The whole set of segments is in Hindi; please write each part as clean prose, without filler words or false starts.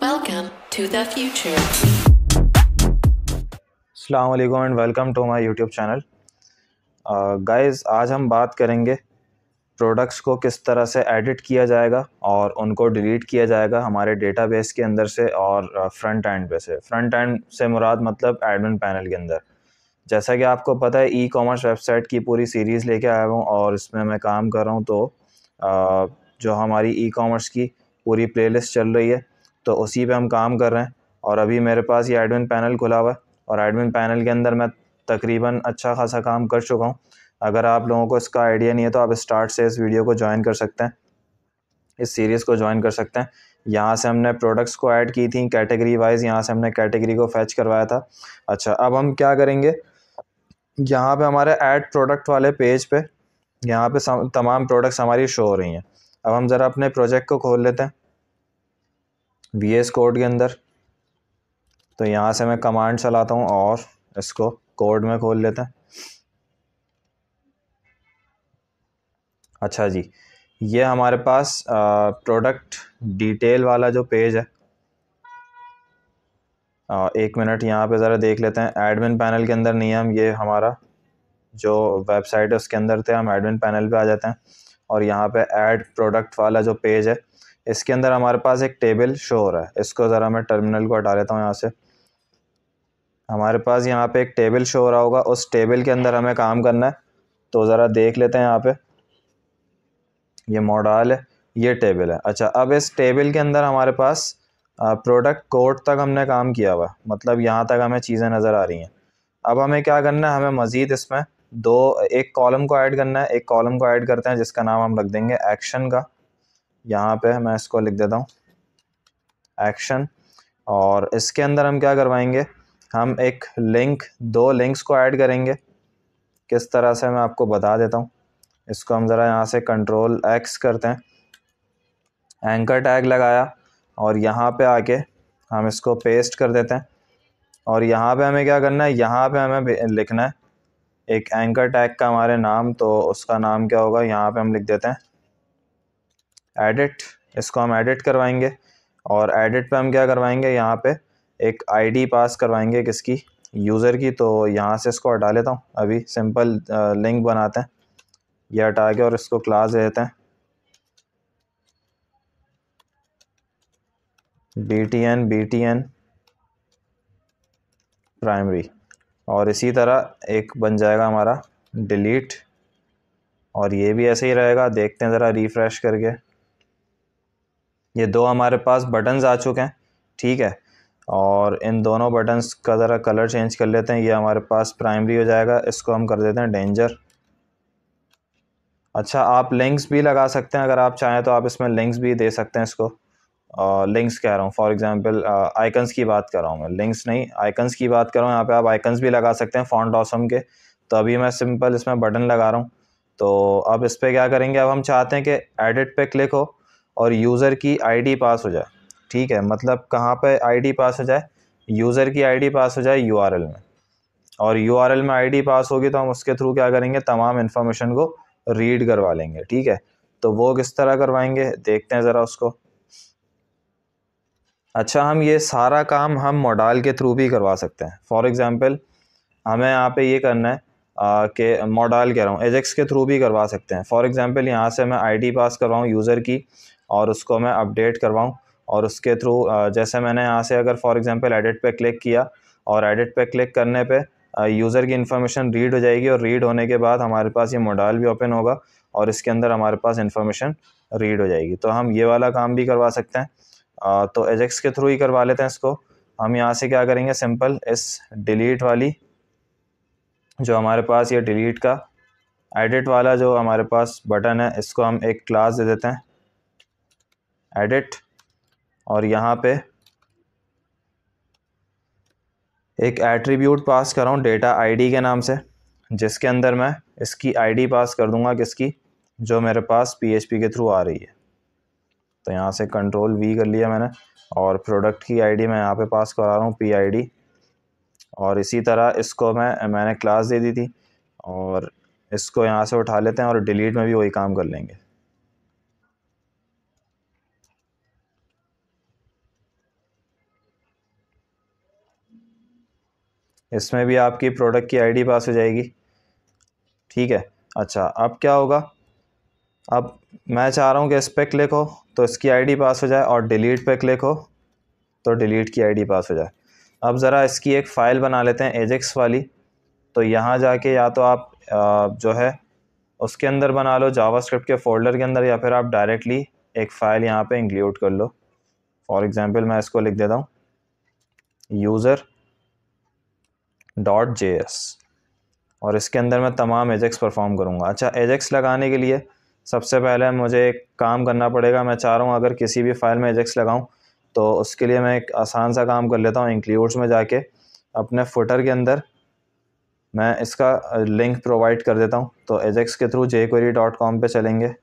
Welcome to the future. अस्सलाम वालेकुम and welcome to my YouTube channel. Guys, आज हम बात करेंगे प्रोडक्ट्स को किस तरह से एडिट किया जाएगा और उनको डिलीट किया जाएगा हमारे डेटाबेस के अंदर से और फ्रंट एंड पे से। फ्रंट एंड से मुराद मतलब एडमिन पैनल के अंदर। जैसा कि आपको पता है, ई कॉमर्स वेबसाइट की पूरी सीरीज़ लेके आया हूँ और इसमें मैं काम कर रहा हूँ। तो जो हमारी ई कॉमर्स की पूरी प्लेलिस्ट चल रही है तो उसी पे हम काम कर रहे हैं। और अभी मेरे पास ये एडमिन पैनल खुला हुआ है और एडमिन पैनल के अंदर मैं तकरीबन अच्छा खासा काम कर चुका हूँ। अगर आप लोगों को इसका आइडिया नहीं है तो आप स्टार्ट से इस वीडियो को ज्वाइन कर सकते हैं, इस सीरीज़ को ज्वाइन कर सकते हैं। यहाँ से हमने प्रोडक्ट्स को ऐड की थी कैटेगरी वाइज, यहाँ से हमने कैटेगरी को फैच करवाया था। अच्छा, अब हम क्या करेंगे, यहाँ पे हमारे ऐड प्रोडक्ट वाले पेज पे यहाँ पे तमाम प्रोडक्ट्स हमारी शो हो रही हैं। अब हम ज़रा अपने प्रोजेक्ट को खोल लेते हैं VS कोड के अंदर। तो यहाँ से मैं कमांड चलाता हूँ और इसको कोड में खोल लेते हैं। अच्छा जी, ये हमारे पास प्रोडक्ट डिटेल वाला जो पेज है, एक मिनट यहाँ पे ज़रा देख लेते हैं। एडमिन पैनल के अंदर नहीं है हम, ये हमारा जो वेबसाइट है उसके अंदर थे। हम एडमिन पैनल पे आ जाते हैं और यहाँ पे ऐड प्रोडक्ट वाला जो पेज है इसके अंदर हमारे पास एक टेबल शो हो रहा है। इसको ज़रा मैं टर्मिनल को हटा लेता हूँ यहाँ से। हमारे पास यहाँ पे एक टेबल शो हो रहा होगा, उस टेबल के अंदर हमें काम करना है। तो ज़रा देख लेते हैं, यहाँ पे ये मॉडल है, ये टेबल है। अच्छा, अब इस टेबल के अंदर हमारे पास प्रोडक्ट कोड तक हमने काम किया हुआ, मतलब यहाँ तक हमें चीज़ें नज़र आ रही हैं। अब हमें क्या करना है, हमें मज़ीद इसमें एक कॉलम को ऐड करना है। एक कॉलम को ऐड करते हैं जिसका नाम हम रख देंगे एक्शन का। यहाँ पे मैं इसको लिख देता हूँ एक्शन। और इसके अंदर हम क्या करवाएंगे, हम एक लिंक, 2 लिंक्स को ऐड करेंगे। किस तरह से मैं आपको बता देता हूँ। इसको हम ज़रा यहाँ से कंट्रोल X करते हैं, एंकर टैग लगाया और यहाँ पे आके हम इसको पेस्ट कर देते हैं। और यहाँ पे हमें क्या करना है, यहाँ पे हमें लिखना है एक एंकर टैग का हमारे नाम। तो उसका नाम क्या होगा, यहाँ पे हम लिख देते हैं एडिट। इसको हम एडिट करवाएंगे और एडिट पे हम क्या करवाएंगे, यहाँ पे एक आईडी पास करवाएंगे, किसकी, यूज़र की। तो यहाँ से इसको हटा लेता हूँ, अभी सिंपल लिंक बनाते हैं, ये हटा के और इसको क्लास दे देते हैं BTN प्राइमरी। और इसी तरह एक बन जाएगा हमारा डिलीट, और ये भी ऐसे ही रहेगा। देखते हैं ज़रा रिफ़्रेश करके, ये 2 हमारे पास बटन्स आ चुके हैं, ठीक है। और इन दोनों बटन्स का ज़रा कलर चेंज कर लेते हैं। ये हमारे पास प्राइमरी हो जाएगा, इसको हम कर देते हैं डेंजर। अच्छा, आप लिंक्स भी लगा सकते हैं, अगर आप चाहें तो आप इसमें लिंक्स भी दे सकते हैं इसको। लिंक्स कह रहा हूँ, फॉर एग्जांपल आइकन्स की बात कर रहा हूँ मैं, लिंक्स नहीं, आइकन्स की बात कर रहा हूँ। यहाँ पे आप आइकन्स भी लगा सकते हैं फॉन्ट ऑसम के। तो अभी मैं सिंपल इसमें बटन लगा रहा हूँ। तो अब इस पर क्या करेंगे, अब हम चाहते हैं कि एडिट पे क्लिक हो और यूज़र की आईडी पास हो जाए, ठीक है। मतलब कहाँ पे आईडी पास हो जाए, यूज़र की आईडी पास हो जाए URL में। और URL में आईडी पास होगी तो हम उसके थ्रू क्या करेंगे, तमाम इन्फॉर्मेशन को रीड करवा लेंगे, ठीक है। तो वो किस तरह करवाएंगे, देखते हैं ज़रा उसको। अच्छा, हम ये सारा काम हम मॉडल के थ्रू भी करवा सकते हैं। फॉर एग्जांपल हमें यहाँ पे ये करना है कि मॉडल कह रहा हूँ, एजेक्स के थ्रू भी करवा सकते हैं। फॉर एग्जांपल यहाँ से मैं आईडी पास करवाऊँ यूज़र की और उसको मैं अपडेट करवाऊँ, और उसके थ्रू जैसे मैंने यहाँ से अगर फॉर एग्जांपल एडिट पे क्लिक किया और एडिट पे क्लिक करने पे यूज़र की इन्फॉर्मेशन रीड हो जाएगी, और रीड होने के बाद हमारे पास ये मॉडल भी ओपन होगा और इसके अंदर हमारे पास इन्फॉर्मेशन रीड हो जाएगी। तो हम ये वाला काम भी करवा सकते हैं। तो एजेक्स के थ्रू ही करवा लेते हैं इसको। हम यहाँ से क्या करेंगे, सिंपल इस डिलीट वाली जो हमारे पास ये डिलीट का एडिट वाला जो हमारे पास बटन है, इसको हम एक क्लास दे देते हैं एडिट। और यहाँ पे एक एट्रीब्यूट पास कर रहा हूँ डेटा आईडी के नाम से, जिसके अंदर मैं इसकी आईडी पास कर दूंगा, किसकी, जो मेरे पास PHP के थ्रू आ रही है। तो यहाँ से कंट्रोल V कर लिया मैंने, और प्रोडक्ट की आईडी मैं यहाँ पे पास करा रहा हूँ PID। और इसी तरह इसको मैंने क्लास दे दी थी, और इसको यहाँ से उठा लेते हैं और डिलीट में भी वही काम कर लेंगे। इसमें भी आपकी प्रोडक्ट की आईडी पास हो जाएगी, ठीक है। अच्छा, अब क्या होगा, अब मैं चाह रहा हूँ कि इस पर क्लिक हो तो इसकी आईडी पास हो जाए, और डिलीट पे क्लिक हो तो डिलीट की आईडी पास हो जाए। अब ज़रा इसकी एक फ़ाइल बना लेते हैं एजेक्स वाली। तो यहाँ जाके या तो आप जो है उसके अंदर बना लो जावास्क्रिप्ट के फोल्डर के अंदर, या फिर आप डायरेक्टली एक फ़ाइल यहाँ पे इंक्लूड कर लो। फॉर एग्जांपल मैं इसको लिख देता हूँ user.js, और इसके अंदर मैं तमाम एजेक्स परफॉर्म करूँगा। अच्छा, एजेक्स लगाने के लिए सबसे पहले मुझे एक काम करना पड़ेगा। मैं चाह रहा हूँ अगर किसी भी फाइल में एजेक्स लगाऊँ तो उसके लिए मैं एक आसान सा काम कर लेता हूँ। इंक्लूड्स में जाके अपने फुटर के अंदर मैं इसका लिंक प्रोवाइड कर देता हूँ। तो एजेक्स के थ्रू jquery.com पे चलेंगे।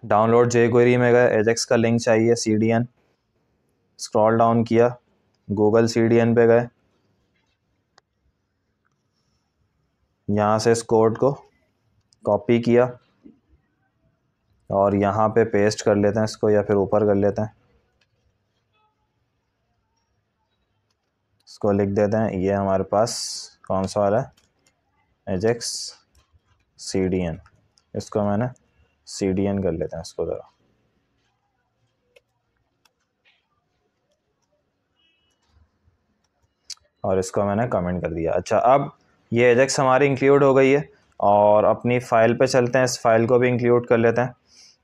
डाउनलोड jQuery में गए, एजेक्स का लिंक चाहिए CDN, स्क्रॉल डाउन किया, गूगल CDN पे गए, यहाँ से इस कोड को कॉपी किया और यहाँ पे पेस्ट कर लेते हैं इसको, या फिर ऊपर कर लेते हैं, इसको लिख देते हैं। ये हमारे पास कौन सा वाला है, एजेक्स CDN। इसको मैंने CDN कर लेते हैं इसको ज़रा, और इसको मैंने कमेंट कर दिया। अच्छा, अब ये एजेक्स हमारी इंक्लूड हो गई है, और अपनी फ़ाइल पे चलते हैं। इस फाइल को भी इंक्लूड कर लेते हैं।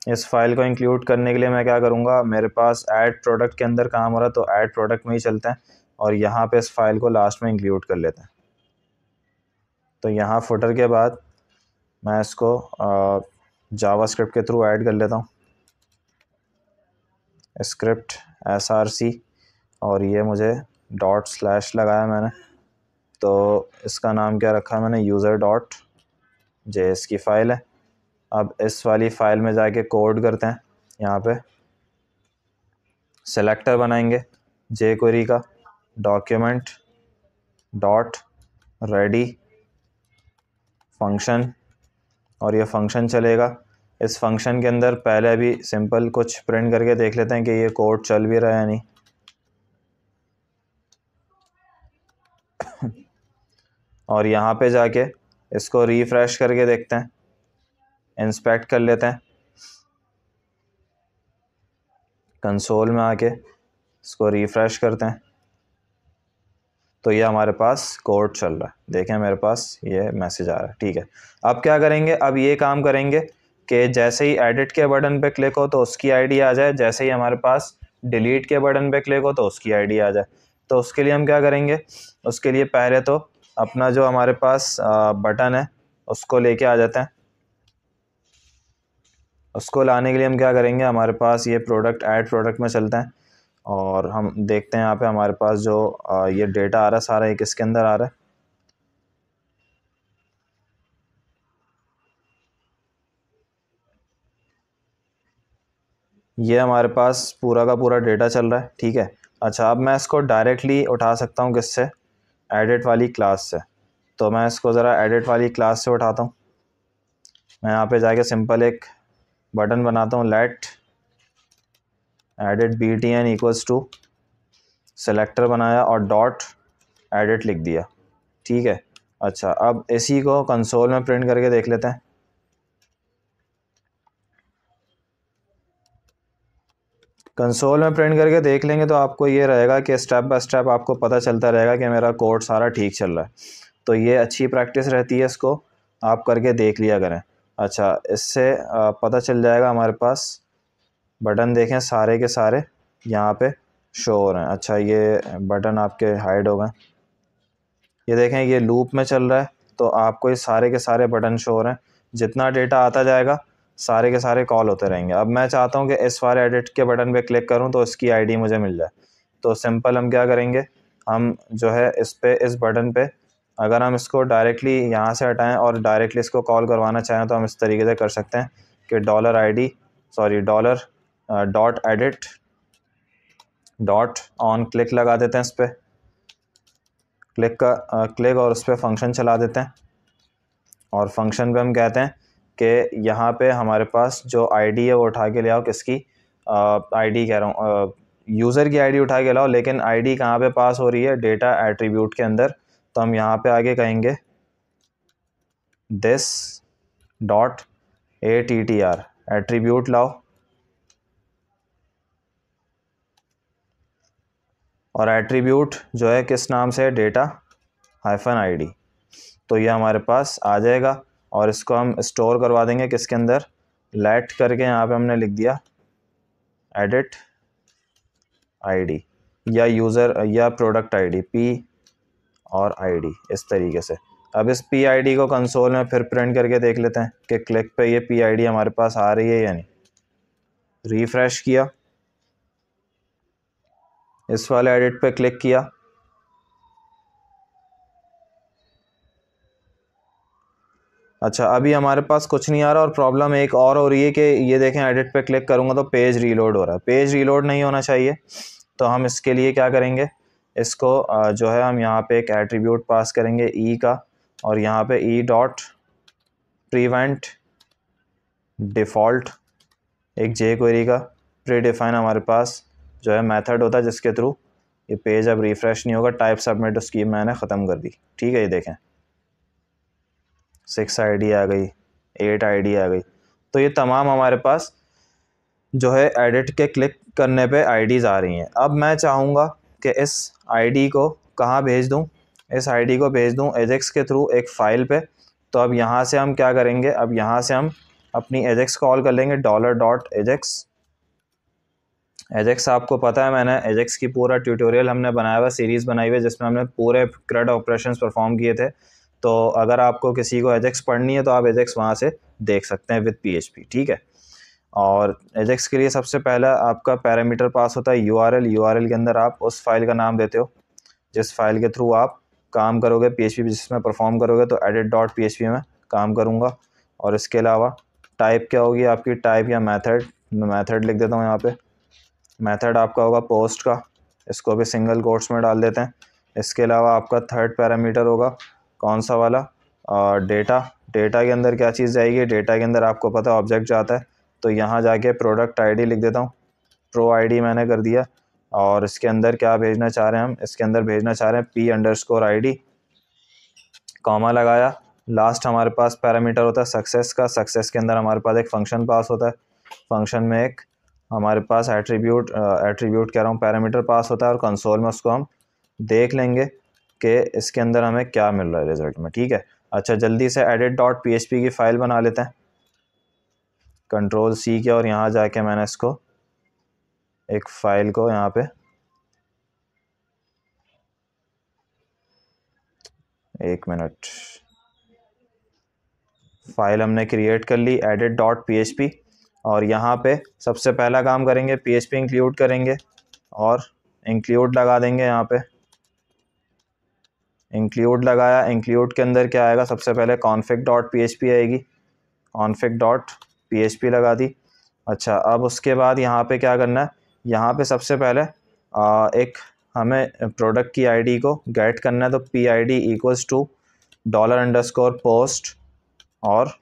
इस फाइल को इंक्लूड करने के लिए मैं क्या करूँगा, मेरे पास ऐड प्रोडक्ट के अंदर काम हो रहा है तो ऐड प्रोडक्ट में ही चलते हैं, और यहाँ पे इस फाइल को लास्ट में इंक्लूड कर लेते हैं। तो यहाँ फुटर के बाद मैं इसको जावास्क्रिप्ट के थ्रू ऐड कर लेता हूँ, स्क्रिप्ट src, और ये मुझे ./ लगाया मैंने, तो इसका नाम क्या रखा है मैंने, user.js की फ़ाइल है। अब इस वाली फ़ाइल में जाके कोड करते हैं। यहाँ पे सेलेक्टर बनाएंगे jQuery का, डॉक्यूमेंट डॉट रेडी फंक्शन, और ये फंक्शन चलेगा। इस फंक्शन के अंदर पहले अभी सिंपल कुछ प्रिंट करके देख लेते हैं कि ये कोड चल भी रहा है या नहीं। और यहाँ पे जाके इसको रिफ्रेश करके देखते हैं, इंस्पेक्ट कर लेते हैं, कंसोल में आके इसको रिफ्रेश करते हैं, तो ये हमारे पास कोड चल रहा है। देखें मेरे पास ये मैसेज आ रहा है, ठीक है। अब क्या करेंगे, अब ये काम करेंगे कि जैसे ही एडिट के बटन पे क्लिक हो तो उसकी आईडी आ जाए, जैसे ही हमारे पास डिलीट के बटन पे क्लिक हो तो उसकी आईडी आ जाए। तो उसके लिए हम क्या करेंगे, उसके लिए पहले तो अपना जो हमारे पास बटन है उसको लेके आ जाते हैं। उसको लाने के लिए हम क्या करेंगे, हमारे पास ये प्रोडक्ट ऐड प्रोडक्ट में चलते हैं, और हम देखते हैं यहाँ पे हमारे पास जो ये डेटा आ रहा है सारा, एक इसके अंदर आ रहा है। ये हमारे पास पूरा का पूरा डेटा चल रहा है, ठीक है। अच्छा, अब मैं इसको डायरेक्टली उठा सकता हूँ किससे, एडिट वाली क्लास से। तो मैं इसको ज़रा एडिट वाली क्लास से उठाता हूँ। मैं यहाँ पे जाके सिंपल एक बटन बनाता हूँ, let edit btn equals to, selector बनाया और डॉट एडिट लिख दिया, ठीक है। अच्छा, अब इसी को कंसोल में प्रिंट करके देख लेते हैं। कंसोल में प्रिंट करके देख लेंगे तो आपको ये रहेगा कि स्टेप बाय स्टेप आपको पता चलता रहेगा कि मेरा कोड सारा ठीक चल रहा है। तो ये अच्छी प्रैक्टिस रहती है, इसको आप करके देख लिया करें। अच्छा, इससे पता चल जाएगा हमारे पास बटन देखें सारे के सारे यहाँ पे शो हो रहे हैं। अच्छा, ये बटन आपके हाइड हो गए, ये देखें ये लूप में चल रहा है, तो आपको ये सारे के सारे बटन शो हो रहे हैं। जितना डेटा आता जाएगा सारे के सारे कॉल होते रहेंगे। अब मैं चाहता हूँ कि इस वाले एडिट के बटन पे क्लिक करूँ तो इसकी आईडी मुझे मिल जाए। तो सिंपल हम क्या करेंगे, हम जो है इस बटन पे अगर हम इसको डायरेक्टली यहाँ से हटाएं और डायरेक्टली इसको कॉल करवाना चाहें तो हम इस तरीके से कर सकते हैं कि dot edit dot on click लगा देते हैं इस पर, क्लिक और उस पर फंक्शन चला देते हैं, और फंक्शन पे हम कहते हैं कि यहाँ पे हमारे पास जो आईडी है वो उठा के ले आओ, किसकी आईडी कह रहा हूँ, यूज़र की आईडी उठा के लाओ, लेकिन आईडी कहाँ पे पास हो रही है, डेटा एट्रीब्यूट के अंदर। तो हम यहाँ पे आगे कहेंगे दिस डॉट ATTR, एट्रीब्यूट लाओ, और एट्रीब्यूट जो है किस नाम से, डेटा -ID। तो ये हमारे पास आ जाएगा और इसको हम स्टोर करवा देंगे किसके अंदर, लेट करके यहाँ पे हमने लिख दिया एडिट ID या यूज़र या प्रोडक्ट ID, P और ID, इस तरीके से। अब इस PID को कंसोल में फिर प्रिंट करके देख लेते हैं कि क्लिक पे ये PID हमारे पास आ रही है या नहीं। रिफ़्रेश किया, इस वाले एडिट पे क्लिक किया, अच्छा अभी हमारे पास कुछ नहीं आ रहा, और प्रॉब्लम एक और हो रही है कि ये देखें एडिट पे क्लिक करूँगा तो पेज रीलोड हो रहा है। पेज रीलोड नहीं होना चाहिए, तो हम इसके लिए क्या करेंगे, इसको जो है हम यहाँ पे एक एट्रीब्यूट पास करेंगे ई का, और यहाँ पे ई डॉट प्रीवेंट डिफ़ॉल्ट, एक jQuery का प्री डिफाइन हमारे पास जो है मेथड होता है जिसके थ्रू ये पेज अब रिफ़्रेश नहीं होगा। टाइप सबमिट उसकी मैंने ख़त्म कर दी, ठीक है। ये देखें 6 ID आ गई, 8 ID आ गई। तो ये तमाम हमारे पास जो है एडिट के क्लिक करने पे IDs आ रही हैं। अब मैं चाहूँगा कि इस ID को कहाँ भेज दूँ, इस ID को भेज दूँ एजेक्स के थ्रू एक फ़ाइल पे। तो अब यहाँ से हम क्या करेंगे, अब यहाँ से हम अपनी एजेक्स कॉल कर लेंगे, $.ajax। एजेक्स आपको पता है, मैंने एजेक्स की पूरा ट्यूटोरियल हमने बनाया हुआ, सीरीज़ बनाई हुई है जिसमें हमने पूरे CRUD ऑपरेशंस परफॉर्म किए थे। तो अगर आपको किसी को एजेक्स पढ़नी है तो आप एजेक्स वहाँ से देख सकते हैं विद PHP, ठीक है। और एजेक्स के लिए सबसे पहला आपका पैरामीटर पास होता है URL के अंदर आप उस फाइल का नाम देते हो जिस फाइल के थ्रू आप काम करोगे, PHP जिसमें परफॉर्म करोगे। तो edit.php में काम करूँगा। और इसके अलावा टाइप क्या होगी आपकी, टाइप या मेथड, मैं मेथड लिख देता हूँ यहाँ पे। मेथड आपका होगा पोस्ट का, इसको भी सिंगल कोट्स में डाल देते हैं। इसके अलावा आपका थर्ड पैरामीटर होगा कौन सा वाला, डेटा। डेटा के अंदर क्या चीज़ जाएगी, डेटा के अंदर आपको पता है ऑब्जेक्ट जाता है। तो यहाँ जाके प्रोडक्ट ID लिख देता हूँ, प्रो ID मैंने कर दिया। और इसके अंदर क्या भेजना चाह रहे हैं हम, इसके अंदर भेजना चाह रहे हैं P_ID, कॉमा लगाया। लास्ट हमारे पास पैरामीटर होता है सक्सेस का, सक्सेस के अंदर हमारे पास एक फ़ंक्शन पास होता है, फ़ंक्शन में एक हमारे पास एट्रीब्यूट कह रहा हूँ पैरामीटर पास होता है, और कंसोल में उसको हम देख लेंगे कि इसके अंदर हमें क्या मिल रहा है रिज़ल्ट में, ठीक है। अच्छा जल्दी से edit.php की फ़ाइल बना लेते हैं, Ctrl+C किया, और यहाँ जाके मैंने इसको एक फ़ाइल को यहाँ पे एक मिनट, फ़ाइल हमने क्रिएट कर ली edit.php। और यहाँ पे सबसे पहला काम करेंगे PHP इंक्लूड करेंगे और इंक्लूड लगा देंगे। यहाँ पे इंक्लूड लगाया, इंक्लूड के अंदर क्या आएगा, सबसे पहले config.php आएगी, config.php लगा दी। अच्छा अब उसके बाद यहाँ पे क्या करना है, यहाँ पे सबसे पहले एक हमें प्रोडक्ट की ID को गेट करना है। तो PID = $_post, और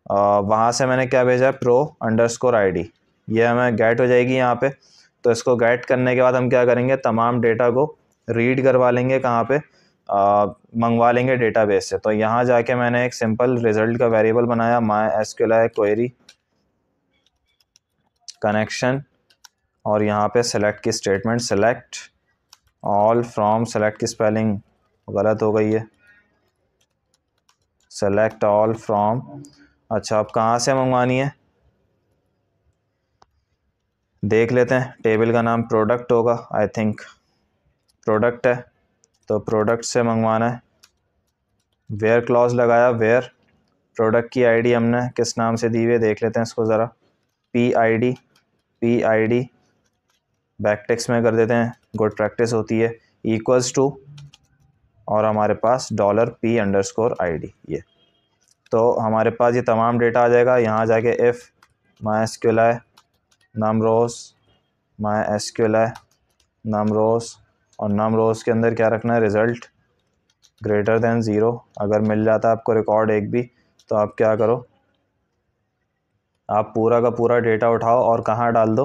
वहाँ से मैंने क्या भेजा है, pro_ID, ये हमें गेट हो जाएगी यहाँ पे। तो इसको गेट करने के बाद हम क्या करेंगे, तमाम डेटा को रीड करवा लेंगे, कहाँ पे मंगवा लेंगे डेटाबेस से। तो यहाँ जाके मैंने एक सिंपल रिज़ल्ट का वेरिएबल बनाया, MySQL क्वेरी कनेक्शन, और यहाँ पे सेलेक्ट की statement, select all from, select की स्पेलिंग गलत हो गई है, सेलेक्ट ऑल फ्रॉम। अच्छा अब कहाँ से मंगवानी है देख लेते हैं, टेबल का नाम प्रोडक्ट होगा, आई थिंक प्रोडक्ट है, तो प्रोडक्ट से मंगवाना है। वेयर क्लॉज लगाया, वेयर प्रोडक्ट की ID हमने किस नाम से दी हुई है देख लेते हैं इसको ज़रा, PID बैकटेक्स्ट में कर देते हैं, गुड प्रैक्टिस होती है, =, और हमारे पास $P_ID, ये। तो हमारे पास ये तमाम डेटा आ जाएगा। यहाँ जाके इफ़ MySQL num rows, और num rows के अंदर क्या रखना है, रिज़ल्ट > 0। अगर मिल जाता है आपको रिकॉर्ड एक भी, तो आप क्या करो, आप पूरा का पूरा डेटा उठाओ और कहाँ डाल दो,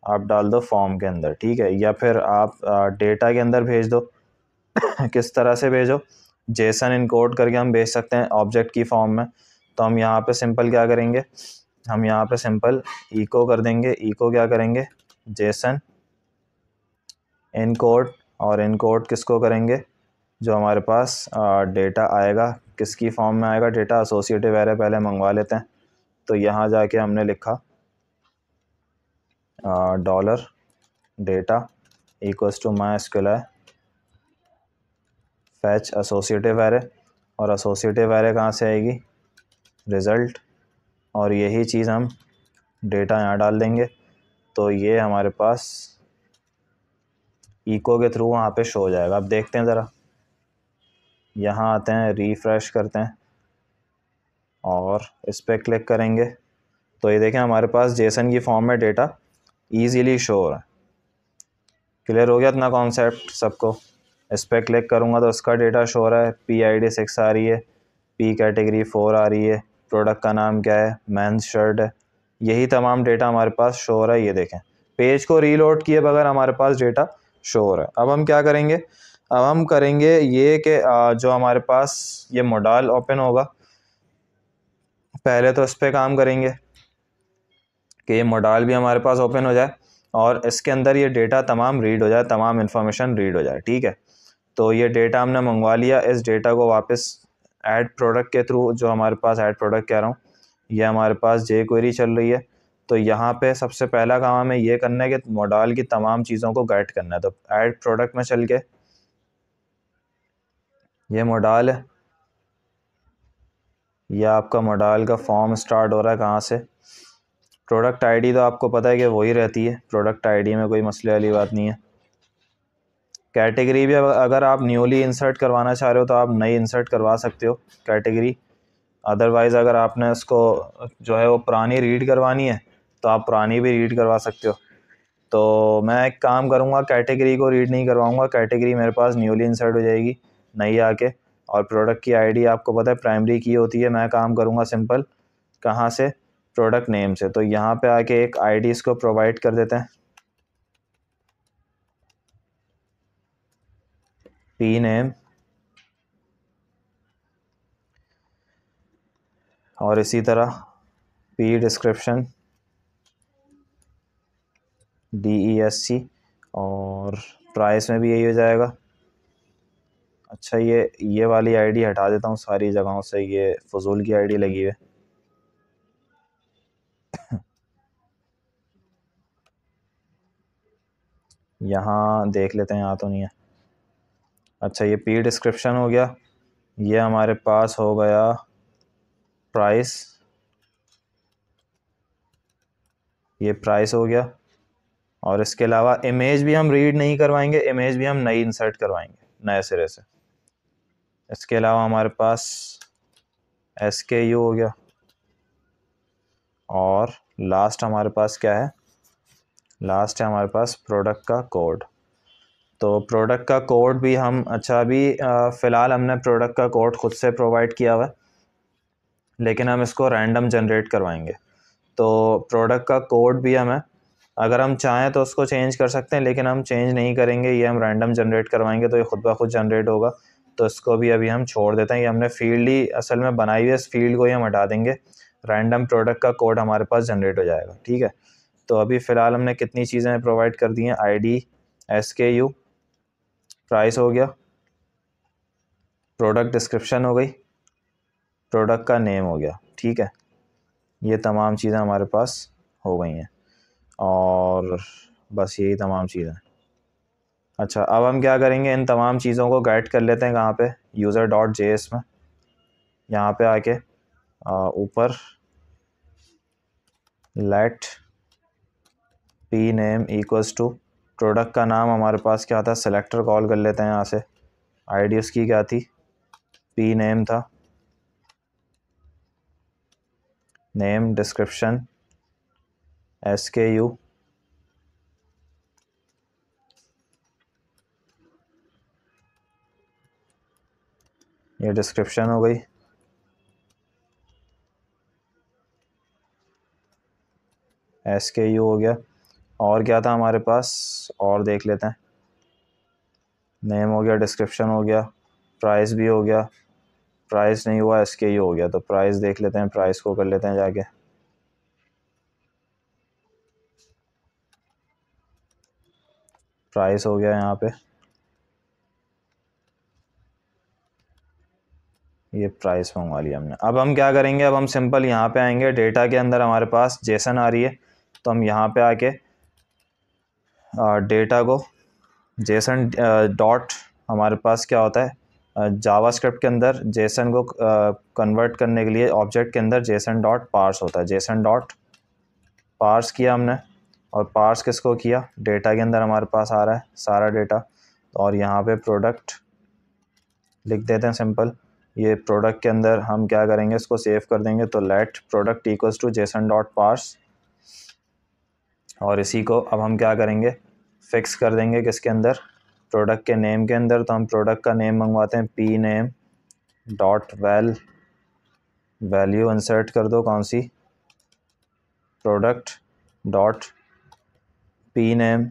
आप डाल दो फॉर्म के अंदर, ठीक है, या फिर आप डेटा के अंदर भेज दो। किस तरह से भेजो, जेसन इनकोड करके हम भेज सकते हैं ऑब्जेक्ट की फॉर्म में। तो हम यहाँ पे सिंपल क्या करेंगे, हम यहाँ पे सिंपल इको कर देंगे, इको क्या करेंगे, जेसन इनकोड, और इनकोड किसको करेंगे, जो हमारे पास डेटा आएगा, किसकी फॉर्म में आएगा डेटा, एसोसिएटिव एरे पहले मंगवा लेते हैं। तो यहाँ जाके हमने लिखा dollar data equals to MySQL fetch associative array, और एसोसिएटिव एरे कहाँ से आएगी, रिज़ल्ट, और यही चीज़ हम डेटा यहाँ डाल देंगे। तो ये हमारे पास इको के थ्रू वहाँ पे शो हो जाएगा। अब देखते हैं ज़रा, यहाँ आते हैं, रिफ़्रेश करते हैं और इस पर क्लिक करेंगे तो ये देखें हमारे पास जेसन की फॉर्म में डेटा ईजीली शो हो रहा है। क्लियर हो गया इतना कॉन्सेप्ट सबको। इस पर क्लिक करूँगा तो इसका डेटा शो हो रहा है, PID 6 आ रही है, P कैटेगरी 4 आ रही है, प्रोडक्ट का नाम क्या है, मेंस शर्ट है, यही तमाम डेटा हमारे पास शो हो रहा है। ये देखें, पेज को रीलोड किए बगैर हमारे पास डेटा शो हो रहा है। अब हम क्या करेंगे, अब हम करेंगे ये कि जो हमारे पास ये मॉडल ओपन होगा, पहले तो इस पर काम करेंगे कि ये मॉडल भी हमारे पास ओपन हो जाए और इसके अंदर ये डेटा तमाम रीड हो जाए, तमाम इन्फॉर्मेशन रीड हो जाए, ठीक है। तो ये डेटा हमने मंगवा लिया, इस डेटा को वापस ऐड प्रोडक्ट के थ्रू, जो हमारे पास ऐड प्रोडक्ट कह रहा हूँ, ये हमारे पास जे क्वेरी चल रही है। तो यहाँ पे सबसे पहला काम हमें ये करना है कि मॉडल की तमाम चीज़ों को गेट करना है। तो ऐड प्रोडक्ट में चल के, ये मॉडल है, ये आपका मॉडल का फॉर्म स्टार्ट हो रहा है कहाँ से, प्रोडक्ट आईडी तो आपको पता है कि वही रहती है, प्रोडक्ट आईडी में कोई मसले वाली बात नहीं है। कैटेगरी भी अगर आप न्यूली इंसर्ट करवाना चाह रहे हो तो आप नई इंसर्ट करवा सकते हो कैटेगरी, अदरवाइज़ अगर आपने उसको जो है वो पुरानी रीड करवानी है तो आप पुरानी भी रीड करवा सकते हो। तो मैं एक काम करूँगा, कैटेगरी को रीड नहीं करवाऊँगा, कैटेगरी मेरे पास न्यूली इंसर्ट हो जाएगी नई आके, और प्रोडक्ट की आईडी आपको पता है प्राइमरी की होती है। मैं काम करूँगा सिंपल, कहाँ से, प्रोडक्ट नेम से। तो यहाँ पे आके एक आईडी इसको प्रोवाइड कर देते हैं, पी नेम, और इसी तरह पी डिस्क्रिप्शन, DESC, और प्राइस में भी यही हो जाएगा। अच्छा, ये वाली आईडी हटा देता हूँ सारी जगहों से, ये फजूल की आईडी लगी है। यहाँ देख लेते हैं, यहाँ तो नहीं है। अच्छा, ये पी डिस्क्रिप्शन हो गया, ये हमारे पास हो गया प्राइस, ये प्राइस हो गया। और इसके अलावा इमेज भी हम रीड नहीं करवाएंगे, इमेज भी हम नई इंसर्ट करवाएंगे नए सिरे से। इसके अलावा हमारे पास SKU हो गया, और लास्ट हमारे पास क्या है, लास्ट है हमारे पास प्रोडक्ट का कोड। तो प्रोडक्ट का कोड भी हम, अच्छा अभी फ़िलहाल हमने प्रोडक्ट का कोड खुद से प्रोवाइड किया हुआ है, लेकिन हम इसको रैंडम जनरेट करवाएंगे। तो प्रोडक्ट का कोड भी हमें, अगर हम चाहें तो उसको चेंज कर सकते हैं, लेकिन हम चेंज नहीं करेंगे, ये हम रैंडम जनरेट करवाएंगे तो ये खुद ब खुद जनरेट होगा। तो इसको भी अभी हम छोड़ देते हैं, ये हमने फील्ड ही असल में बनाई हुई है, इस फील्ड को ही हम हटा देंगे, रैंडम प्रोडक्ट का कोड हमारे पास जनरेट हो जाएगा, ठीक है। तो अभी फ़िलहाल हमने कितनी चीज़ें प्रोवाइड कर दी हैं, ID, SKU, प्राइस हो गया, प्रोडक्ट डिस्क्रिप्शन हो गई, प्रोडक्ट का नेम हो गया, ठीक है। ये तमाम चीज़ें हमारे पास हो गई हैं, और बस यही तमाम चीज़ें। अच्छा, अब हम क्या करेंगे, इन तमाम चीज़ों को गाइड कर लेते हैं कहाँ पे, user.js में। यहाँ पे आके ऊपर let p name equals to, product का नाम हमारे पास क्या था, सेलेक्टर कॉल कर लेते हैं यहाँ से, आईडी उसकी क्या थी, पी नेम था, नेम डिस्क्रिप्शन SKU, ये डिस्क्रिप्शन हो गई, SKU हो गया। और क्या था हमारे पास, और देख लेते हैं। नेम हो गया, डिस्क्रिप्शन हो गया, प्राइस भी हो गया। प्राइस नहीं हुआ, SKU हो गया। तो प्राइस देख लेते हैं, प्राइस को कर लेते हैं जाके। प्राइस हो गया यहाँ पे, ये प्राइस मंगवा लिया हमने। अब हम क्या करेंगे, अब हम सिंपल यहाँ पे आएंगे, डेटा के अंदर हमारे पास जेसन आ रही है, तो हम यहाँ पे आके डेटा को जेसन डॉट, हमारे पास क्या होता है जावास्क्रिप्ट के अंदर जेसन को कन्वर्ट करने के लिए ऑब्जेक्ट के अंदर जेसन डॉट पार्स होता है। जेसन डॉट पार्स किया हमने, और पार्स किसको किया, डेटा के अंदर हमारे पास आ रहा है सारा डेटा। और यहाँ पे प्रोडक्ट लिख देते हैं सिंपल। ये प्रोडक्ट के अंदर हम क्या करेंगे, इसको सेव कर देंगे। तो let product equals to JSON dot parse, और इसी को अब हम क्या करेंगे, फिक्स कर देंगे किसके अंदर, प्रोडक्ट के नेम के अंदर। तो हम प्रोडक्ट का नेम मंगवाते हैं, P name dot value insert कर दो, कौन सी, प्रोडक्ट डॉट पी नेम।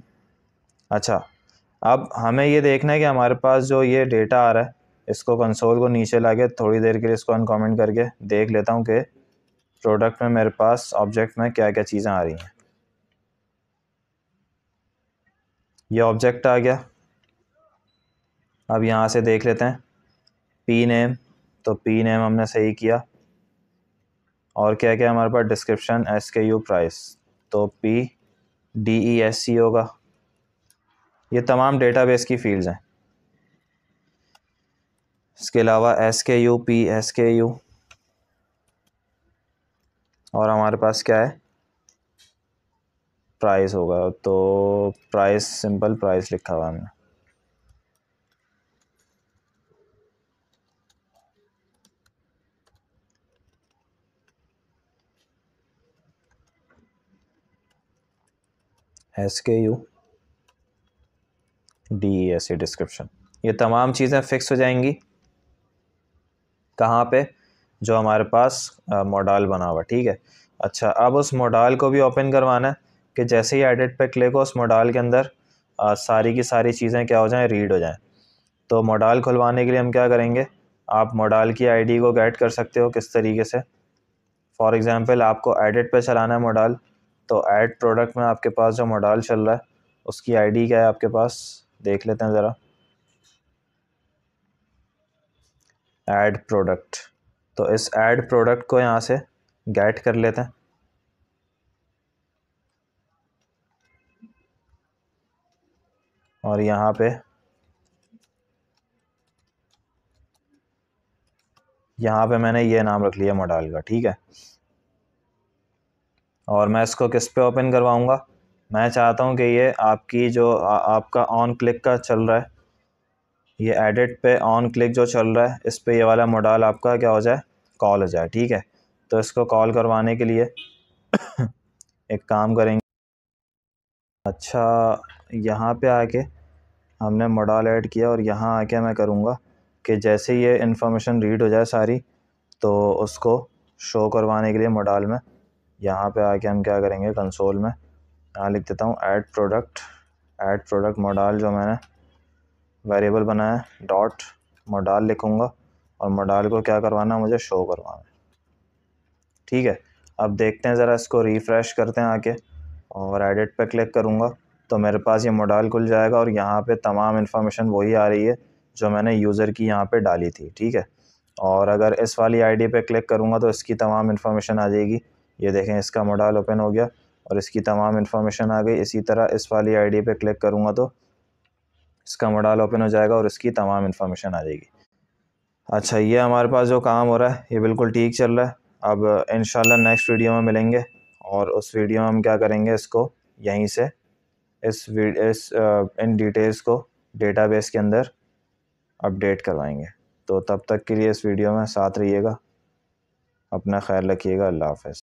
अच्छा, अब हमें ये देखना है कि हमारे पास जो ये डेटा आ रहा है, इसको कंसोल को नीचे लाके थोड़ी देर के लिए इसको अनकमेंट करके देख लेता हूँ कि प्रोडक्ट में मेरे पास ऑब्जेक्ट में क्या क्या चीज़ें आ रही हैं। ये ऑब्जेक्ट आ गया। अब यहाँ से देख लेते हैं पी नेम, तो पी नेम हमने सही किया। और क्या क्या हमारे पास, डिस्क्रिप्शन, SKU, प्राइस, तो PDESC होगा। ये तमाम डेटाबेस की फील्ड्स हैं। इसके अलावा SKU, PSKU, और हमारे पास क्या है, प्राइस होगा। तो प्राइस, सिंपल प्राइस लिखा हुआ हमने। SKU, DESC, डिस्क्रिप्शन, ये तमाम चीज़ें फिक्स हो जाएंगी कहाँ पे, जो हमारे पास मॉडल बना हुआ, ठीक है। अच्छा, अब उस मॉडल को भी ओपन करवाना है कि जैसे ही एडिट पे क्लिक हो, उस मॉडल के अंदर सारी की सारी चीज़ें क्या हो जाएं, रीड हो जाएं। तो मॉडल खुलवाने के लिए हम क्या करेंगे, आप मॉडल की ID को गेट कर सकते हो किस तरीके से। फॉर एग्ज़ाम्पल, आपको एडिट पे चलाना है मॉडल, तो ऐड प्रोडक्ट में आपके पास जो मॉडल चल रहा है उसकी ID क्या है आपके पास, देख लेते हैं ज़रा। ऐड प्रोडक्ट, तो इस ऐड प्रोडक्ट को यहाँ से गेट कर लेते हैं। और यहाँ पे मैंने ये नाम रख लिया मॉडल का, ठीक है। और मैं इसको किस पे ओपन करवाऊँगा, मैं चाहता हूँ कि ये आपकी जो आपका ऑन क्लिक का चल रहा है, ये एडिट पे ऑन क्लिक जो चल रहा है, इस पे ये वाला मॉडल आपका क्या हो जाए, कॉल हो जाए, ठीक है। तो इसको कॉल करवाने के लिए एक काम करेंगे। अच्छा, यहाँ पे आके हमने मॉडल ऐड किया, और यहाँ आके मैं करूँगा कि जैसे ये इन्फॉर्मेशन रीड हो जाए सारी, तो उसको शो करवाने के लिए मॉडल में यहाँ पे आके हम क्या करेंगे, कंसोल में यहाँ लिख देता हूँ ऐड प्रोडक्ट मॉडल जो मैंने वेरिएबल बनाया है, डॉट मॉडल लिखूँगा, और मॉडल को क्या करवाना है, मुझे शो करवाना है, ठीक है। अब देखते हैं ज़रा, इसको रिफ़्रेश करते हैं आके, और एडिट पे क्लिक करूँगा तो मेरे पास ये मॉडल खुल जाएगा, और यहाँ पे तमाम इन्फॉर्मेशन वही आ रही है जो मैंने यूज़र की यहाँ पे डाली थी, ठीक है। और अगर इस वाली ID पे क्लिक करूँगा तो इसकी तमाम इन्फॉर्मेशन आ जाएगी। ये देखें, इसका मॉडल ओपन हो गया और इसकी तमाम इन्फॉर्मेशन आ गई। इसी तरह इस वाली ID पे क्लिक करूँगा तो इसका मॉडल ओपन हो जाएगा और इसकी तमाम इन्फॉर्मेशन आ जाएगी। अच्छा, ये हमारे पास जो काम हो रहा है ये बिल्कुल ठीक चल रहा है। अब इंशाल्लाह नेक्स्ट वीडियो में मिलेंगे, और उस वीडियो में हम क्या करेंगे, इसको यहीं से इन डिटेल्स को डेटाबेस के अंदर अपडेट करवाएंगे। तो तब तक के लिए इस वीडियो में साथ रहिएगा, अपना ख्याल रखिएगा। अल्लाह हाफ़िज़।